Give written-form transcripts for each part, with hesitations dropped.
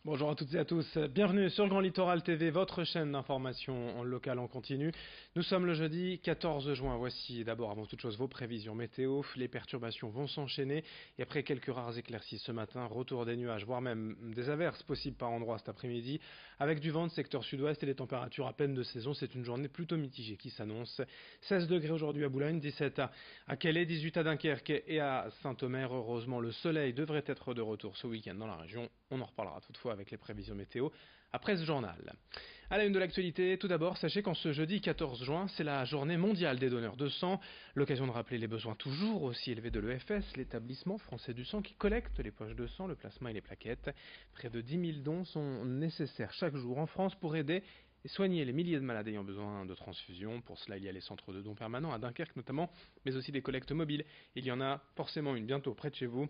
Bonjour à toutes et à tous, bienvenue sur Grand Littoral TV, votre chaîne d'information en local en continu. Nous sommes le jeudi 14 juin, voici d'abord avant toute chose vos prévisions météo. Les perturbations vont s'enchaîner et après quelques rares éclaircies ce matin, retour des nuages, voire même des averses possibles par endroits cet après-midi. Avec du vent de secteur sud-ouest et des températures à peine de saison, c'est une journée plutôt mitigée qui s'annonce. 16 degrés aujourd'hui à Boulogne, 17 à Calais, 18 à Dunkerque et à Saint-Omer. Heureusement, le soleil devrait être de retour ce week-end dans la région. On en reparlera toutefois avec les prévisions météo après ce journal. À la une de l'actualité, tout d'abord, sachez qu'en ce jeudi 14 juin, c'est la journée mondiale des donneurs de sang. L'occasion de rappeler les besoins toujours aussi élevés de l'EFS, l'établissement français du sang qui collecte les poches de sang, le plasma et les plaquettes. Près de 10 000 dons sont nécessaires chaque jour en France pour aider et soigner les milliers de malades ayant besoin de transfusion. Pour cela, il y a les centres de dons permanents à Dunkerque notamment, mais aussi des collectes mobiles. Il y en a forcément une bientôt près de chez vous.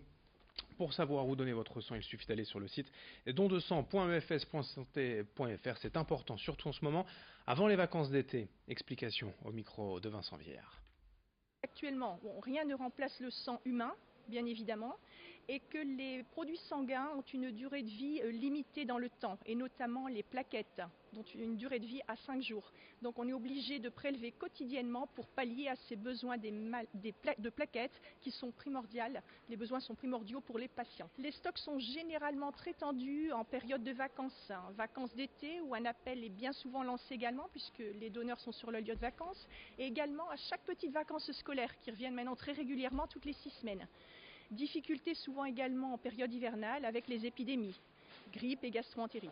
Pour savoir où donner votre sang, il suffit d'aller sur le site dondesang.efs.santé.fr. C'est important, surtout en ce moment, avant les vacances d'été. Explication au micro de Vincent Villers. Actuellement, rien ne remplace le sang humain, bien évidemment, et que les produits sanguins ont une durée de vie limitée dans le temps, et notamment les plaquettes, dont une durée de vie à 5 jours. Donc on est obligé de prélever quotidiennement pour pallier à ces besoins de plaquettes qui sont primordiales. Les besoins sont primordiaux pour les patients. Les stocks sont généralement très tendus en période de vacances, vacances d'été, où un appel est bien souvent lancé également, puisque les donneurs sont sur le lieu de vacances, et également à chaque petite vacances scolaires qui reviennent maintenant très régulièrement toutes les 6 semaines. Difficultés souvent également en période hivernale avec les épidémies, grippe et gastroentérite.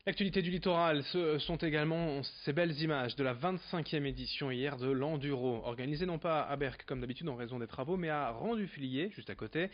L'actualité du littoral, ce sont également ces belles images de la 25e édition hier de l'Enduro, organisée non pas à Berck comme d'habitude en raison des travaux, mais à Rendu-Fliers, juste à côté.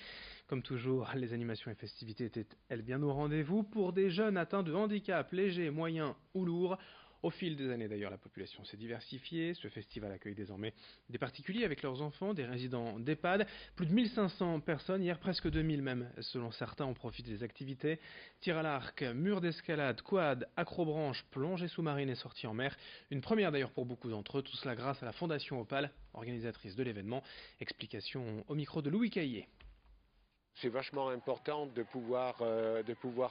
Comme toujours, les animations et festivités étaient elles bien au rendez-vous pour des jeunes atteints de handicap légers, moyens ou lourds. Au fil des années d'ailleurs, la population s'est diversifiée. Ce festival accueille désormais des particuliers avec leurs enfants, des résidents d'EHPAD. Plus de 1500 personnes, hier presque 2000 même, selon certains, ont profité des activités. Tir à l'arc, mur d'escalade, quad, acrobranche, plongée sous-marine et sortie en mer. Une première d'ailleurs pour beaucoup d'entre eux, tout cela grâce à la Fondation Opale, organisatrice de l'événement. Explication au micro de Louis Caillé. C'est vachement important de pouvoir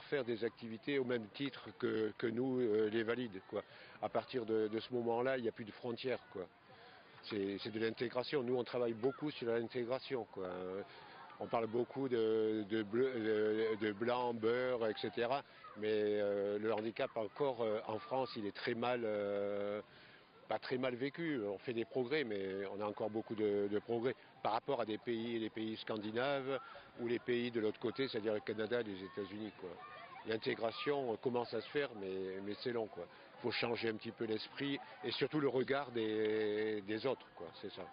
faire des activités au même titre que nous, les valides, quoi. À partir de ce moment-là, il n'y a plus de frontières, quoi. C'est de l'intégration. Nous, on travaille beaucoup sur l'intégration, quoi. On parle beaucoup de blanc, beurre, etc. Mais le handicap encore en France, il est très mal, pas très mal vécu. On fait des progrès, mais on a encore beaucoup de progrès par rapport à les pays scandinaves ou les pays de l'autre côté, c'est-à-dire le Canada et les États-Unis, quoi. L'intégration commence à se faire, mais c'est long, quoi. Il faut changer un petit peu l'esprit et surtout le regard des autres, quoi. C'est ça.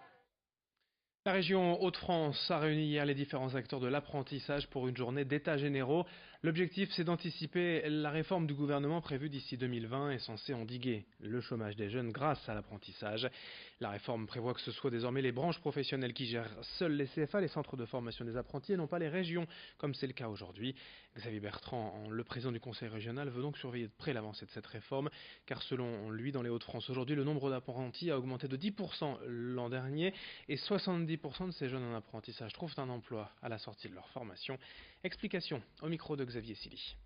La région Hauts-de-France a réuni hier les différents acteurs de l'apprentissage pour une journée d'états généraux. L'objectif, c'est d'anticiper la réforme du gouvernement prévue d'ici 2020 et censée endiguer le chômage des jeunes grâce à l'apprentissage. La réforme prévoit que ce soit désormais les branches professionnelles qui gèrent seuls les CFA, les centres de formation des apprentis, et non pas les régions, comme c'est le cas aujourd'hui. Xavier Bertrand, le président du conseil régional, veut donc surveiller de près l'avancée de cette réforme, car selon lui, dans les Hauts-de-France aujourd'hui, le nombre d'apprentis a augmenté de 10% l'an dernier et 70% de ces jeunes en apprentissage trouvent un emploi à la sortie de leur formation. Explication au micro de Xavier Silly.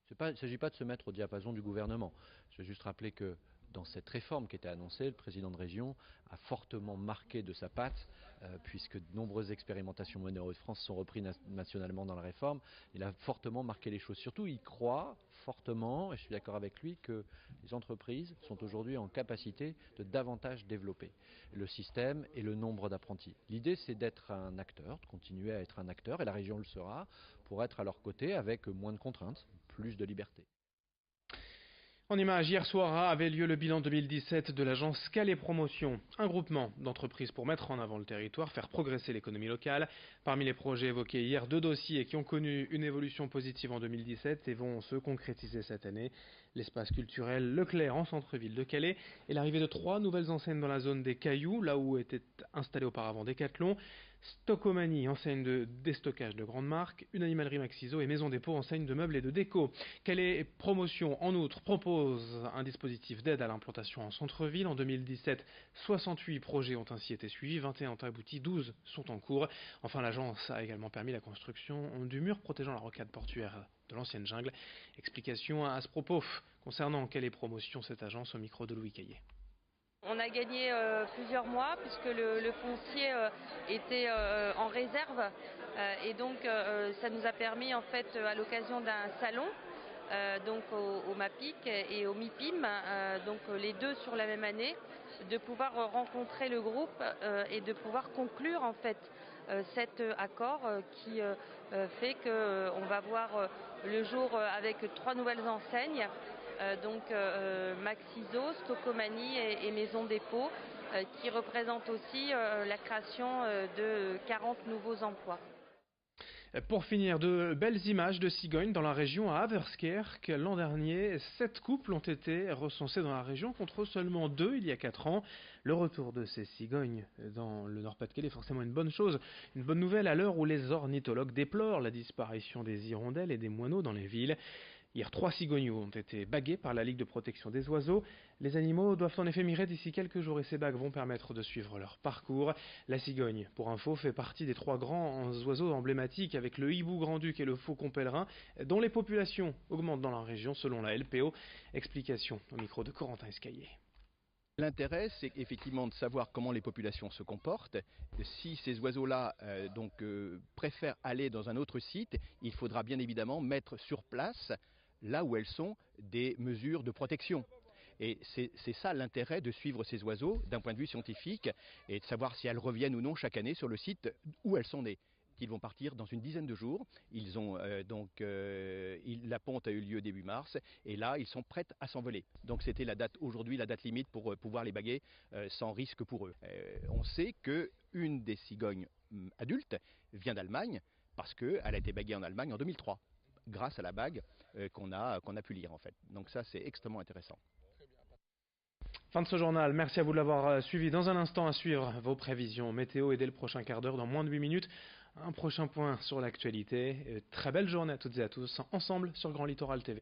Il ne s'agit pas de se mettre au diapason du gouvernement. Je veux juste rappeler que dans cette réforme qui était annoncée, le président de région a fortement marqué de sa patte, puisque de nombreuses expérimentations menées en Hauts-de-France sont reprises nationalement dans la réforme. Il a fortement marqué les choses. Surtout, il croit fortement, et je suis d'accord avec lui, que les entreprises sont aujourd'hui en capacité de davantage développer le système et le nombre d'apprentis. L'idée, c'est d'être un acteur, de continuer à être un acteur, et la région le sera, pour être à leur côté avec moins de contraintes, plus de liberté. En images, hier soir avait lieu le bilan 2017 de l'agence Calais Promotion, un groupement d'entreprises pour mettre en avant le territoire, faire progresser l'économie locale. Parmi les projets évoqués hier, 2 dossiers qui ont connu une évolution positive en 2017 et vont se concrétiser cette année. L'espace culturel Leclerc en centre-ville de Calais et l'arrivée de 3 nouvelles enseignes dans la zone des Cailloux, là où était installé auparavant Decathlon. Stockomanie, enseigne de déstockage de grandes marques, une animalerie Maxiso et Maison Dépôt, enseigne de meubles et de déco. Calais Promotion, en outre, propose un dispositif d'aide à l'implantation en centre-ville. En 2017, 68 projets ont ainsi été suivis, 21 ont abouti, 12 sont en cours. Enfin, l'agence a également permis la construction du mur protégeant la rocade portuaire de l'ancienne jungle. Explication à ce propos concernant Calais Promotion, cette agence, au micro de Louis Caillé. On a gagné plusieurs mois puisque le foncier était en réserve et donc ça nous a permis en fait à l'occasion d'un salon donc au MAPIC et au MIPIM, donc les deux sur la même année, de pouvoir rencontrer le groupe et de pouvoir conclure en fait cet accord qui fait qu'on va voir le jour avec 3 nouvelles enseignes. Donc Maxiso, Stockomanie et Maison Dépôt, qui représentent aussi la création de 40 nouveaux emplois. Pour finir, de belles images de cigognes dans la région à Averskerk. L'an dernier, 7 couples ont été recensés dans la région contre seulement 2 il y a 4 ans. Le retour de ces cigognes dans le Nord-Pas-de-Calais est forcément une bonne chose, une bonne nouvelle à l'heure où les ornithologues déplorent la disparition des hirondelles et des moineaux dans les villes. Hier, 3 cigogneaux ont été bagués par la Ligue de protection des oiseaux. Les animaux doivent en effet migrer d'ici quelques jours et ces bagues vont permettre de suivre leur parcours. La cigogne, pour info, fait partie des 3 grands oiseaux emblématiques avec le hibou grand-duc et le faucon pèlerin, dont les populations augmentent dans la région selon la LPO. Explication au micro de Corentin Escaillé. L'intérêt, c'est effectivement de savoir comment les populations se comportent. Si ces oiseaux-là préfèrent aller dans un autre site, il faudra bien évidemment mettre sur place, là où elles sont, des mesures de protection. Et c'est ça l'intérêt de suivre ces oiseaux d'un point de vue scientifique et de savoir si elles reviennent ou non chaque année sur le site où elles sont nées. Ils vont partir dans une dizaine de jours. La ponte a eu lieu début mars et là ils sont prêts à s'envoler. Donc c'était aujourd'hui la date limite pour pouvoir les baguer sans risque pour eux. On sait qu'une des cigognes adultes vient d'Allemagne parce qu'elle a été baguée en Allemagne en 2003 grâce à la bague qu'on a pu lire en fait. Donc ça c'est extrêmement intéressant. Fin de ce journal, merci à vous de l'avoir suivi. Dans un instant, à suivre vos prévisions météo et dès le prochain quart d'heure, dans moins de 8 minutes, un prochain point sur l'actualité. Très belle journée à toutes et à tous, ensemble sur Grand Littoral TV.